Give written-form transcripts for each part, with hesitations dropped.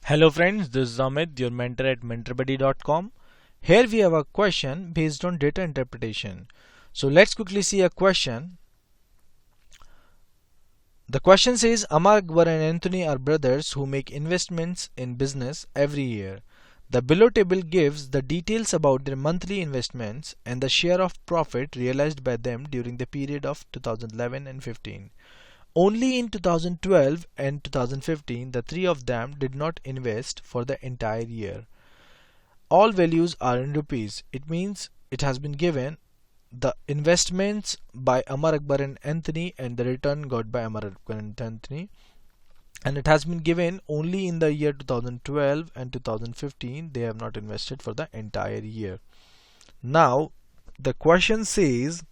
Hello friends, this is Amit, your mentor at mentorbuddy.com. Here we have a question based on data interpretation. So let's quickly see a question. The question says Amar, Akbar and Anthony are brothers who make investments in business every year. The below table gives the details about their monthly investments and the share of profit realized by them during the period of 2011 and 15. Only in 2012 and 2015 the three of them did not invest for the entire year. All values are in rupees. It means it has been given the investments by Amar, Akbar and Anthony and the return got by Amar, Akbar and Anthony, and it has been given only in the year 2012 and 2015. They have not invested for the entire year. Now the question says,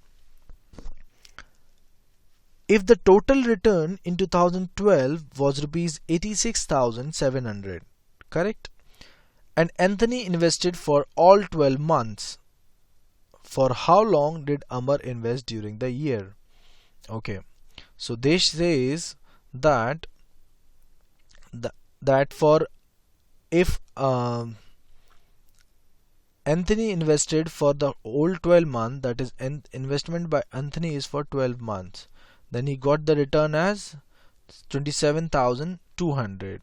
if the total return in 2012 was rupees 86,700, correct, and Anthony invested for all 12 months, for how long did Amar invest during the year? Okay, so this says that for if Anthony invested for the whole 12 months, that is investment by Anthony is for 12 months, then he got the return as 27,200.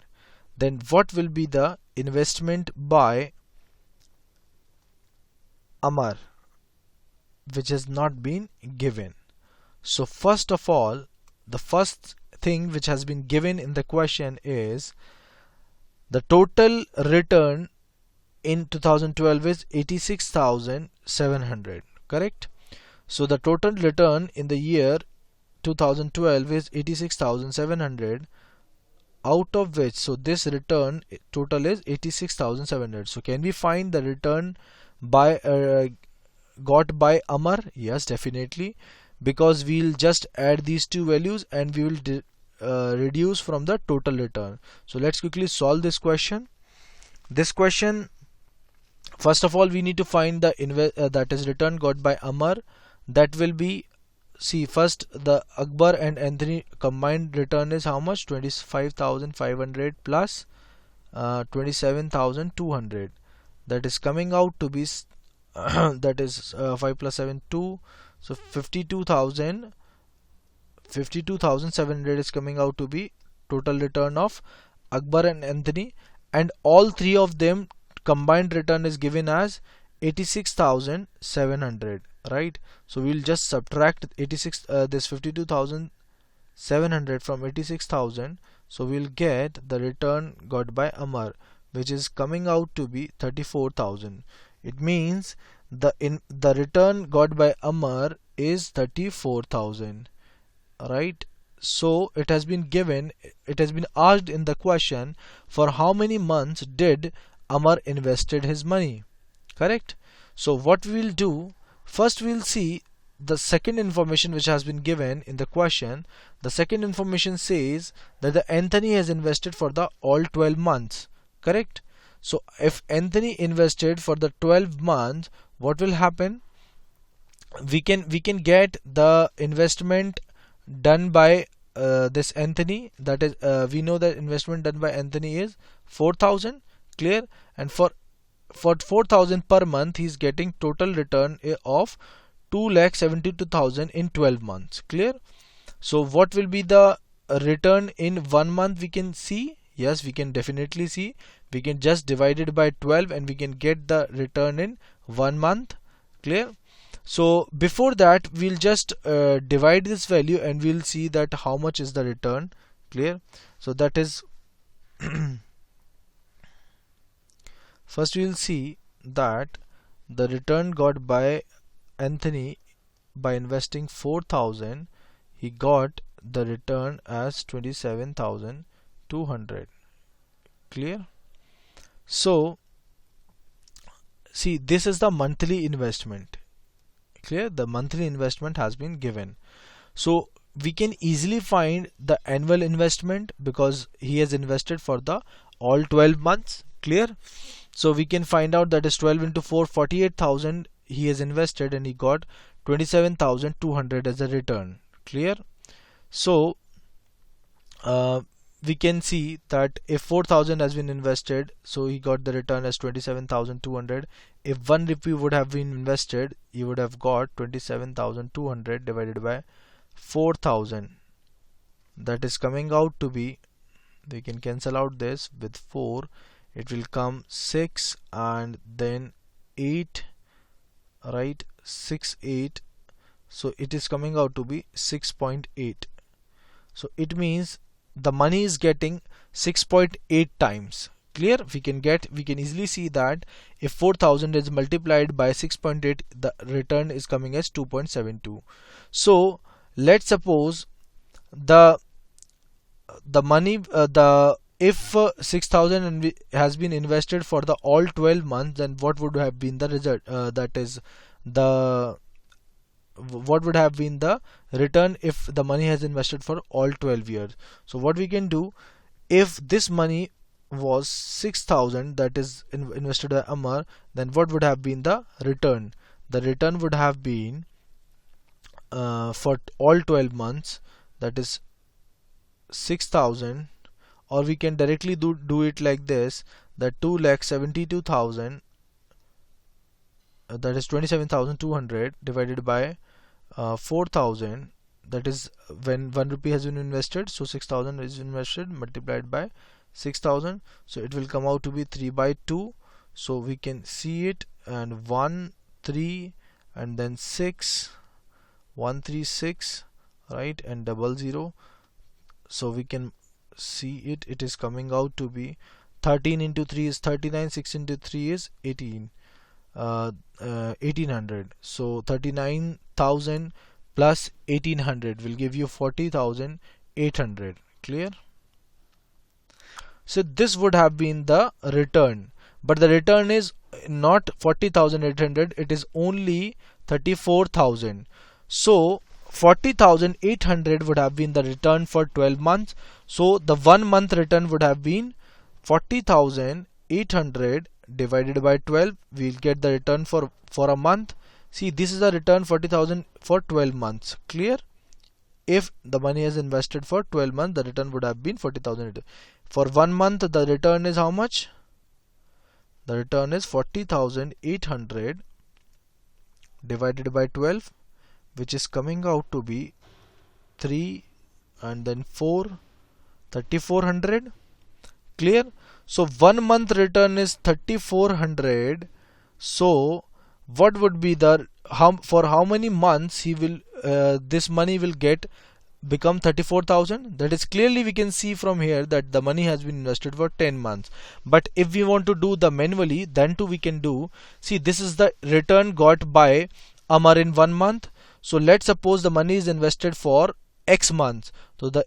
Then what will be the investment by Amar, which has not been given? So first of all, the first thing which has been given in the question is the total return in 2012 is 86,700, correct? So the total return in the year 2012 is 86,700, out of which, so this return total is 86,700. So can we find the return by got by Amar? Yes, definitely, because we'll just add these two values and we will reduce from the total return. So let's quickly solve this question. This question, first of all, we need to find the that is return got by Amar. That will be, see, first the Akbar and Anthony combined return is how much? 25,500 plus 27,200. That is coming out to be that is 5 plus 7 2, so 52,700 is coming out to be total return of Akbar and Anthony, and all three of them combined return is given as 86,700, right? So we'll just subtract 86 this 52,700 from 86,000, so we'll get the return got by Amar, which is coming out to be 34,000. It means the return got by Amar is 34,000, right? So it has been given, it has been asked in the question, for how many months did Amar invested his money, correct? So what we will do, first we'll see the second information which has been given in the question. The second information says that the Anthony has invested for the all 12 months, correct? So if Anthony invested for the 12 months, what will happen? We can get the investment done by this Anthony, that is we know that investment done by Anthony is 4,000, clear, and for 4,000 per month he is getting total return of 2,72,000 in 12 months, clear. So what will be the return in 1 month? We can see, yes, we can definitely see. We can just divide it by 12 and we can get the return in 1 month, clear. So before that we'll just divide this value and we'll see that how much is the return, clear. So that is first we'll see that the return got by Anthony by investing 4,000, he got the return as 27,200, clear. So see, this is the monthly investment, clear. The monthly investment has been given, so we can easily find the annual investment because he has invested for the all 12 months, clear. So we can find out that is 12 into 4, 48,000 he has invested and he got 27,200 as a return, clear. So we can see that if 4,000 has been invested, so he got the return as 27,200. If 1 rupee would have been invested, you would have got 27,200 divided by 4,000. That is coming out to be, we can cancel out this with 4, it will come 6 and then 8, right? 6 8, so it is coming out to be 6.8. so it means the money is getting 6.8 times. Clear? We can easily see that if 4,000 is multiplied by 6.8, the return is coming as 2.72. so let's suppose the money the if 6,000 has been invested for the all 12 months, then what would have been the result, that is the what would have been the return if the money has invested for all 12 years. So what we can do, if this money was 6,000 that is invested by Amar, then what would have been the return? The return would have been for all 12 months, that is 6,000, or we can directly do it like this, that 2,72,000, that is 27,200 divided by 4,000, that is when 1 rupee has been invested, so 6,000 is invested multiplied by 6,000, so it will come out to be 3 by 2. So we can see it, and 1 3 and then 6 1 3 6, right, and 00. So we can see it, it is coming out to be 13 into 3 is 39, 6 into 3 is 18, 1800. So 39,000 plus 1800 will give you 40,800. Clear? So this would have been the return, but the return is not 40,800, it is only 34,000. so 40,800 would have been the return for 12 months. So the 1 month return would have been 40,800 divided by 12. We'll get the return for a month. See, this is the return 40,000 for 12 months. Clear? If the money is invested for 12 months, the return would have been 40,000. For 1 month, the return is how much? The return is 40,800 divided by 12, which is coming out to be 3 and then 4, 3,400. Clear? So 1 month return is 3,400. So what would be the for how many months he will this money will get become 34,000? That is, clearly we can see from here that the money has been invested for 10 months. But if we want to do the manually, then too we can do. See, this is the return got by Amar in 1 month. So let's suppose the money is invested for X months. So the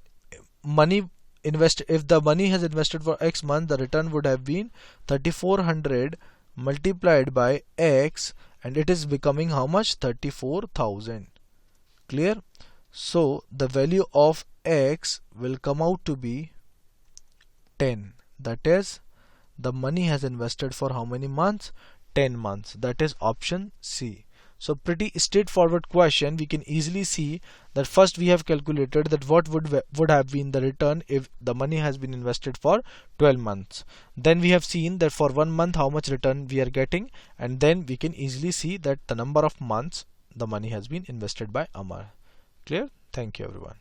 money if the money has invested for X month, the return would have been 3,400 multiplied by X, and it is becoming how much? 34,000. Clear? So the value of X will come out to be 10. That is, the money has invested for how many months? 10 months. That is option C. So pretty straightforward question. We can easily see that first we have calculated that what would have been the return if the money has been invested for 12 months. Then we have seen that for 1 month how much return we are getting, and then we can easily see that the number of months the money has been invested by Amar. Clear? Thank you everyone.